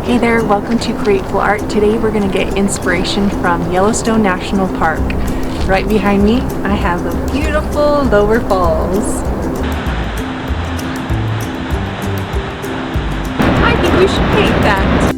Hey there, welcome to Createful Art. Today we're going to get inspiration from Yellowstone National Park. Right behind me, I have the beautiful Lower Falls. I think we should paint that.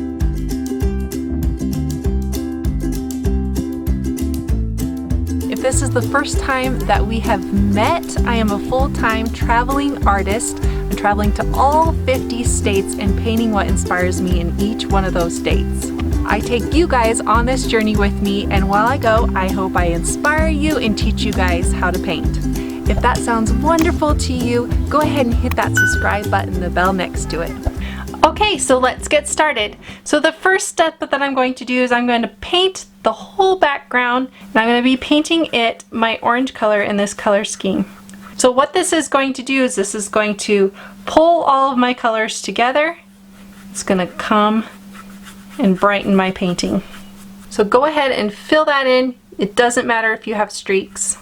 If this is the first time that we have met, I am a full-time traveling artist. I'm traveling to all 50 states and painting what inspires me in each one of those states. I take you guys on this journey with me, and while I go, I hope I inspire you and teach you guys how to paint. If that sounds wonderful to you, go ahead and hit that subscribe button, the bell next to it. Okay, so let's get started. So the first step that I'm going to do is I'm going to paint the whole background, and I'm going to be painting it my orange color in this color scheme. So what this is going to do is this is going to pull all of my colors together. It's going to come and brighten my painting. So go ahead and fill that in. It doesn't matter if you have streaks.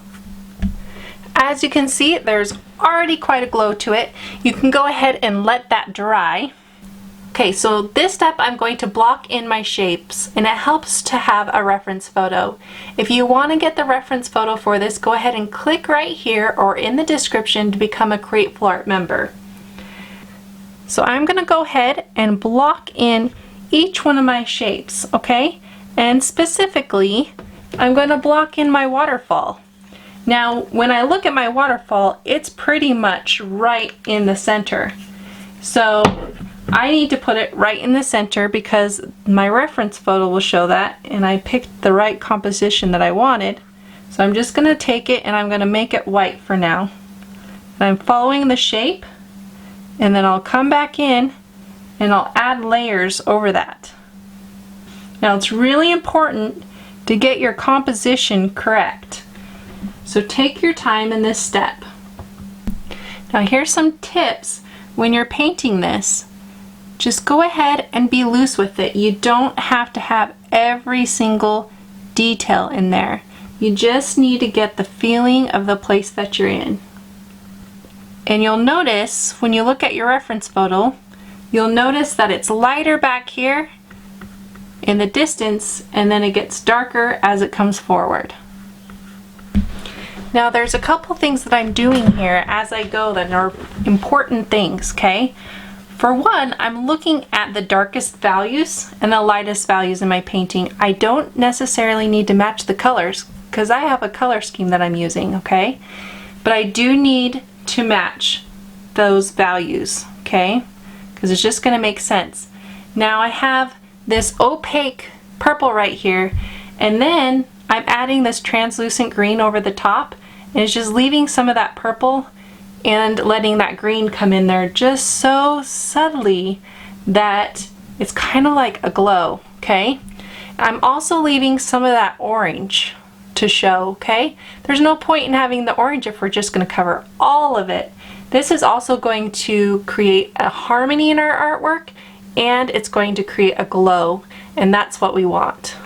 As you can see, there's already quite a glow to it. You can go ahead and let that dry. Okay, so this step I'm going to block in my shapes, and it helps to have a reference photo. If you want to get the reference photo for this, go ahead and click right here or in the description to become a Createful Art member. So I'm going to go ahead and block in each one of my shapes, okay? And specifically, I'm going to block in my waterfall. Now, when I look at my waterfall, it's pretty much right in the center. So I need to put it right in the center because my reference photo will show that, and I picked the right composition that I wanted. So I'm just going to take it and I'm going to make it white for now. And I'm following the shape, and then I'll come back in and I'll add layers over that. Now it's really important to get your composition correct. So take your time in this step. Now here's some tips when you're painting this. Just go ahead and be loose with it. You don't have to have every single detail in there. You just need to get the feeling of the place that you're in. And you'll notice when you look at your reference photo, you'll notice that it's lighter back here in the distance, and then it gets darker as it comes forward. Now there's a couple things that I'm doing here as I go that are important things, okay? For one, I'm looking at the darkest values and the lightest values in my painting. I don't necessarily need to match the colors because I have a color scheme that I'm using, okay? But I do need to match those values, okay? Because it's just going to make sense. Now I have this opaque purple right here, and then I'm adding this translucent green over the top, and it's just leaving some of that purple and letting that green come in there just so subtly that it's kind of like a glow, okay? I'm also leaving some of that orange to show, okay? There's no point in having the orange if we're just going to cover all of it. This is also going to create a harmony in our artwork, and it's going to create a glow, and that's what we want.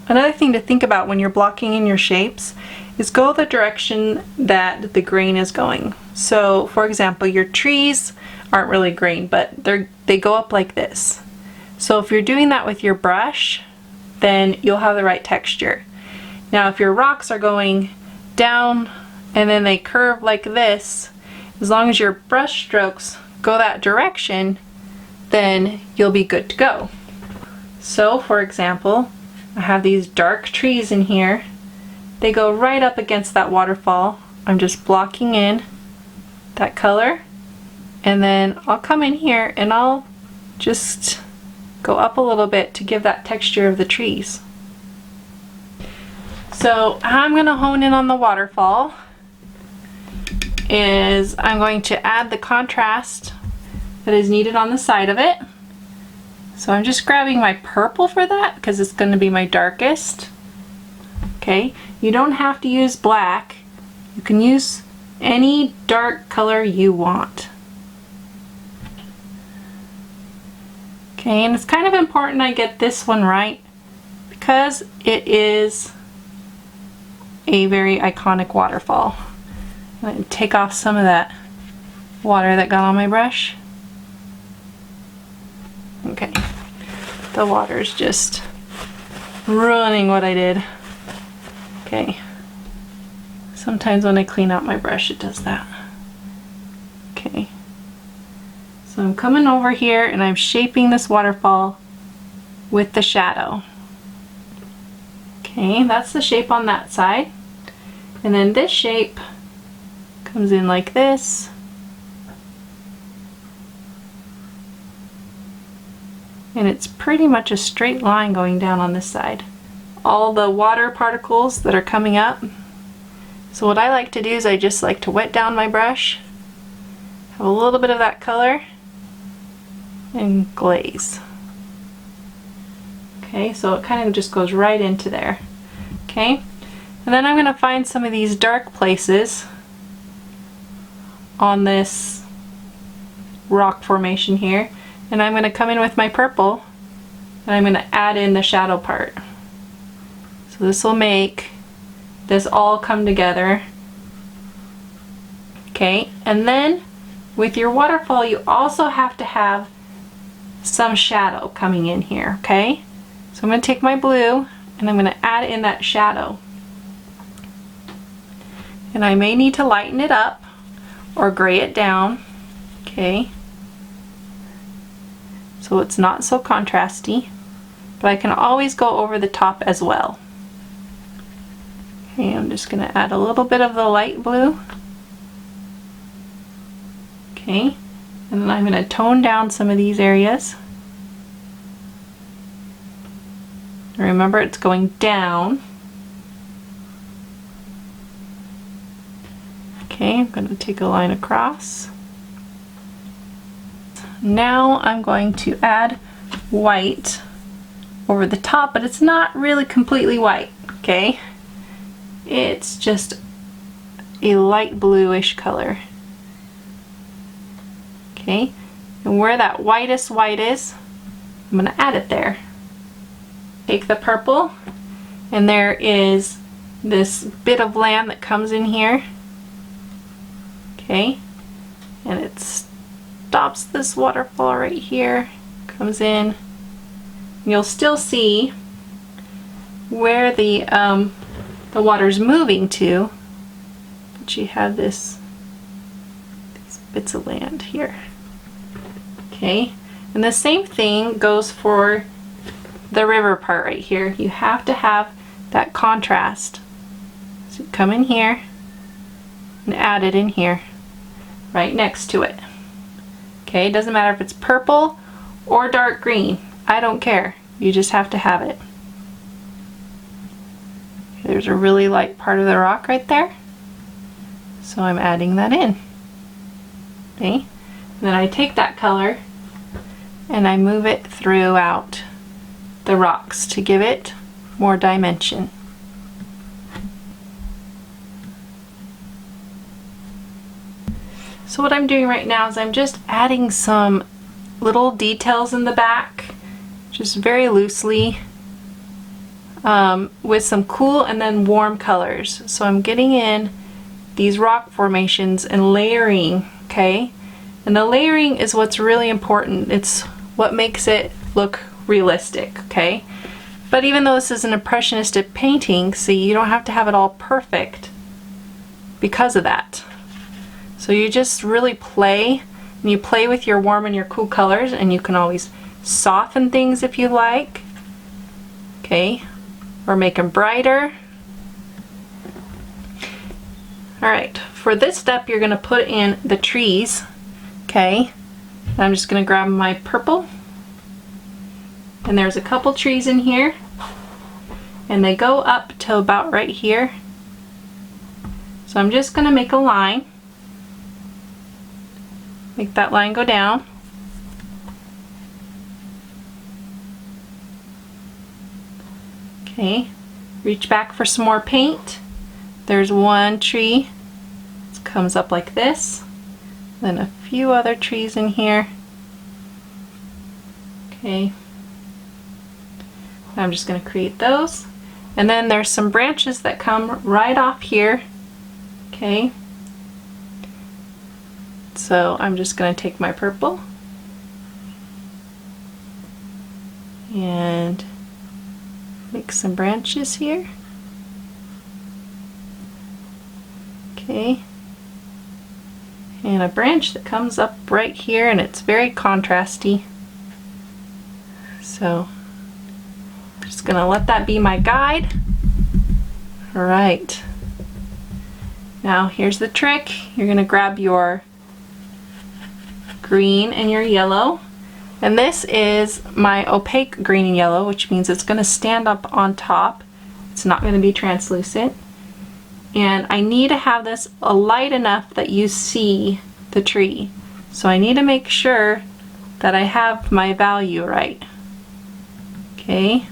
Another thing to think about when you're blocking in your shapes is go the direction that the grain is going. So for example, your trees aren't really green, but they go up like this. So if you're doing that with your brush, then you'll have the right texture. Now if your rocks are going down and then they curve like this, as long as your brush strokes go that direction, then you'll be good to go. So for example, I have these dark trees in here. They go right up against that waterfall. I'm just blocking in that color, and then I'll come in here and I'll just go up a little bit to give that texture of the trees. So how I'm going to hone in on the waterfall is I'm going to add the contrast that is needed on the side of it. So I'm just grabbing my purple for that because it's going to be my darkest. Okay, you don't have to use black. You can use any dark color you want. Okay, and it's kind of important I get this one right because it is a very iconic waterfall. I'm going to take off some of that water that got on my brush. Okay, the water's just ruining what I did. Okay, sometimes when I clean out my brush it does that. Okay, so I'm coming over here and I'm shaping this waterfall with the shadow. Okay, that's the shape on that side. And then this shape comes in like this. And it's pretty much a straight line going down on this side. All the water particles that are coming up. So what I like to do is I just like to wet down my brush, have a little bit of that color, and glaze. Okay, so it kind of just goes right into there. Okay, and then I'm going to find some of these dark places on this rock formation here, and I'm going to come in with my purple and I'm going to add in the shadow part. So this will make this all come together. Okay, and then with your waterfall you also have to have some shadow coming in here. Okay, so I'm going to take my blue and I'm going to add in that shadow. And I may need to lighten it up or gray it down. Okay, so it's not so contrasty, but I can always go over the top as well. Okay, I'm just going to add a little bit of the light blue. Okay, and then I'm going to tone down some of these areas. Remember, it's going down. Okay, I'm going to take a line across. Now I'm going to add white over the top, but it's not really completely white. Okay, it's just a light bluish color. Okay, and where that whitest white is, I'm going to add it there. Take the purple, and there is this bit of land that comes in here. Okay, and it stops this waterfall right here, comes in. You'll still see where the water's moving to, but you have these bits of land here. Okay, and the same thing goes for the river part right here. You have to have that contrast. So come in here and add it in here, right next to it. Okay, it doesn't matter if it's purple or dark green. I don't care. You just have to have it. There's a really light part of the rock right there. So I'm adding that in. Okay, and then I take that color and I move it throughout the rocks to give it more dimension. So what I'm doing right now is I'm just adding some little details in the back, just very loosely, with some cool and then warm colors. So I'm getting in these rock formations and layering, okay? And the layering is what's really important. It's what makes it look realistic, okay? But even though this is an impressionistic painting, see, you don't have to have it all perfect because of that. So you just really play, and you play with your warm and your cool colors, and you can always soften things if you like, okay, or make them brighter. Alright, for this step you're going to put in the trees, okay? And I'm just going to grab my purple, and there's a couple trees in here, and they go up to about right here. So I'm just going to make a line, make that line go down. Okay, reach back for some more paint. There's one tree, it comes up like this, then a few other trees in here. Okay, I'm just going to create those, and then there's some branches that come right off here. Okay, so I'm just going to take my purple and make some branches here. Okay. And a branch that comes up right here, and it's very contrasty. So I'm just gonna let that be my guide. All right. Now here's the trick. You're gonna grab your green and your yellow. And this is my opaque green and yellow, which means it's gonna stand up on top. It's not gonna be translucent. And I need to have this light enough that you see the tree. So I need to make sure that I have my value right. Okay.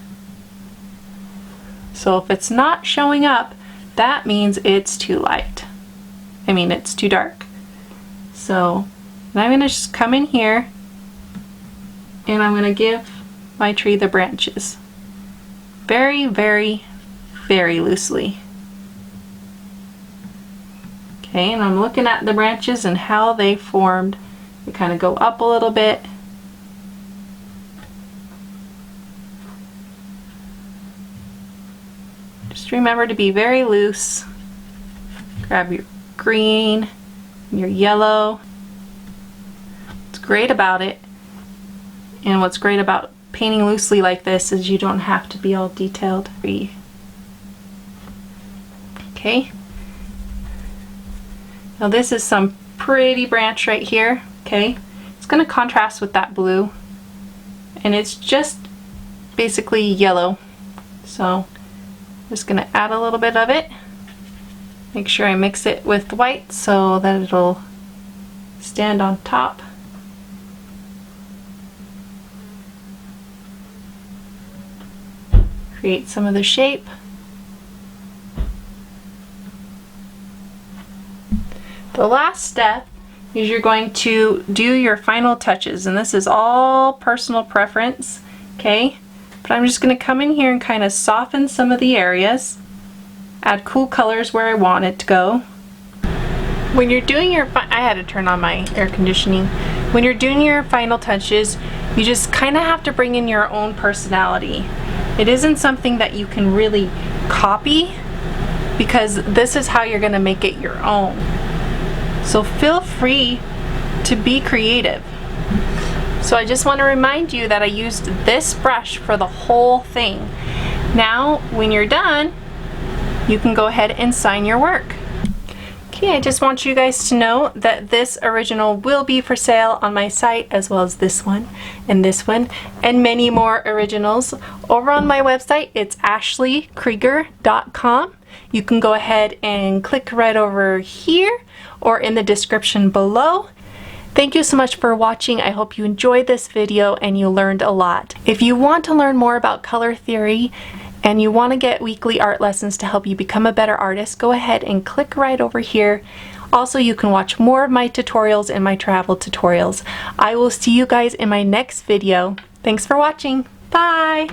So if it's not showing up, that means it's too light. I mean, it's too dark. So I'm gonna just come in here and I'm gonna give my tree the branches. Very, very, very loosely. Okay, and I'm looking at the branches and how they formed. They kind of go up a little bit. Just remember to be very loose. Grab your green, your yellow. What's great about it, and what's great about painting loosely like this, is you don't have to be all detailed. Okay. Now this is some pretty branch right here, okay? It's gonna contrast with that blue, and it's just basically yellow. So I'm just gonna add a little bit of it. Make sure I mix it with white so that it'll stand on top. Create some of the shape. The last step is you're going to do your final touches, and this is all personal preference, okay? But I'm just going to come in here and kind of soften some of the areas, add cool colors where I want it to go. When you're doing your, I had to turn on my air conditioning. When you're doing your final touches, you just kind of have to bring in your own personality. It isn't something that you can really copy, because this is how you're going to make it your own. So feel free to be creative. So I just want to remind you that I used this brush for the whole thing. Now, when you're done, you can go ahead and sign your work. Okay, I just want you guys to know that this original will be for sale on my site, as well as this one, and many more originals over on my website. It's ashleykrieger.com. You can go ahead and click right over here or in the description below. Thank you so much for watching. I hope you enjoyed this video and you learned a lot. If you want to learn more about color theory and you want to get weekly art lessons to help you become a better artist, go ahead and click right over here. Also, you can watch more of my tutorials and my travel tutorials. I will see you guys in my next video. Thanks for watching. Bye!